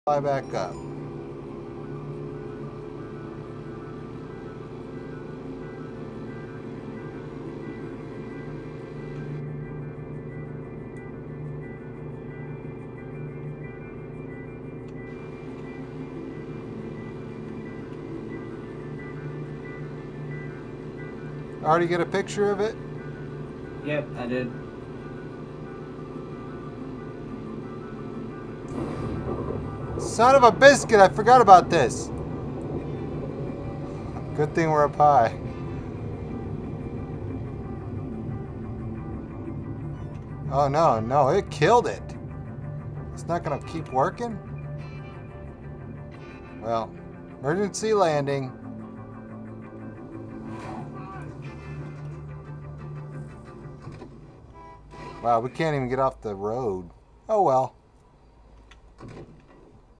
Fly back up. Already get a picture of it? Yep, I did. Son of a biscuit, I forgot about this. Good thing we're up high. Oh no, no, it killed it. It's not gonna keep working? Well, emergency landing. Wow, we can't even get off the road. Oh well.